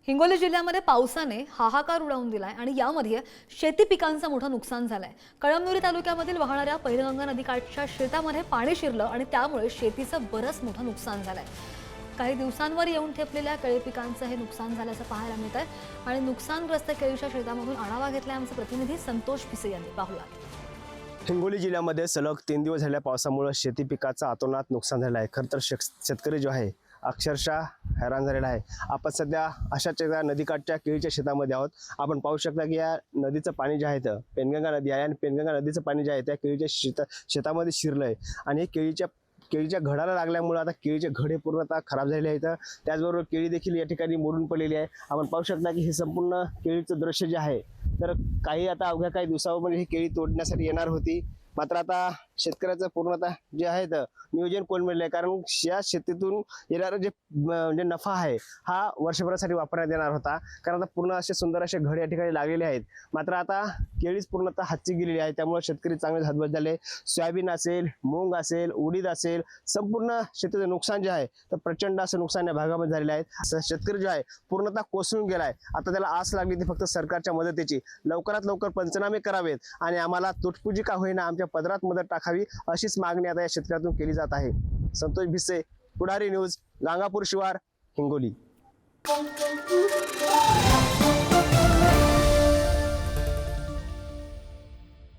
हिंगोली जिल्ह्यामध्ये पावसाने हाहाकार उडवून दिलाय आणि यामध्ये शेती पिकांचं मोठं नुकसान झालंय। कळमनुरी तालुक्यामधील वाहणाऱ्या पैनगंगा नदीकाठच्या शेतामध्ये पाणी शिरलं आणि त्यामुळे शेतीचं बरंच मोठं नुकसान झालंय। काही दिवसांवर येऊन ठेपलेल्या केळी पिकांचं हे नुकसान झाल्याचं पाहायला मिळतंय आणि नुकसानग्रस्त केळीच्या शेतामधून आढावा घेतलाय आमचे प्रतिनिधी संतोष भिसे यांनी। पाहूया। हिंगोली जिल्ह्यामध्ये सलग 3 दिवस झालेल्या पावसामुळे शेती पिकाचं अतोनात नुकसान झालं आहे। खरं तर शेतकरी जो आहे अक्षरशः हैराण झालेला आहे। आपण सध्या अशाच एका नदीकाठच्या केळीच्या शेतामध्ये आहोत। आपण पाहू शकता की या नदीचं पाणी जे आहे पेनगंगा नदी आहे आणि पेनगंगा नदीचं पाणी जे आहे त्या केळीच्या शेतामध्ये शिरलंय आणि हे केळीच्या घडाला लागल्यामुळे आता केळीचे घडे पूर्णतः खराब झालेले आहेत। त्याचबरोबर केळी देखील या ठिकाणी मोडून पडलेली आहे। आपण पाहू शकता की हे संपूर्ण केळीचं दृश्य जे आहे तर आता अवघ्या काही दिवसांमध्ये ही केळी तोडण्यासाठी येणार होती, मात्र आता शेतकऱ्याचं पूर्णतः जे आहे नियोजन कोलमडलं आहे। कारण या शेतीतून येणारं जे म्हणजे नफा आहे हा वर्षभरासाठी वापरण्यात येणार होता, कारण आता पूर्ण असे सुंदर असे घड या ठिकाणी लागलेले आहेत। मात्र आता केळीच पूर्णतः हातची गेलेली आहे, त्यामुळे शेतकरी चांगले हतबल झाले। सोयाबीन असेल, मूग असेल, उडीद असेल, संपूर्ण शेतीचं नुकसान जे आहे तर प्रचंड असं नुकसान या भागामध्ये झालेलं आहे। शेतकरी जो आहे पूर्णतः कोसळून गेलाय। आता त्याला आस लागली ती फक्त सरकारच्या मदतीची। लवकरात लवकर पंचनामे करावेत आणि आम्हाला तुटपुंजी का होईना आमच्या पदरात मदत टाकावी अशीच मागणी आता या शेतकऱ्यातून केली जात आहे। संतोष भिसे, पुढारी न्यूज, गांगापूर शिवार, हिंगोली।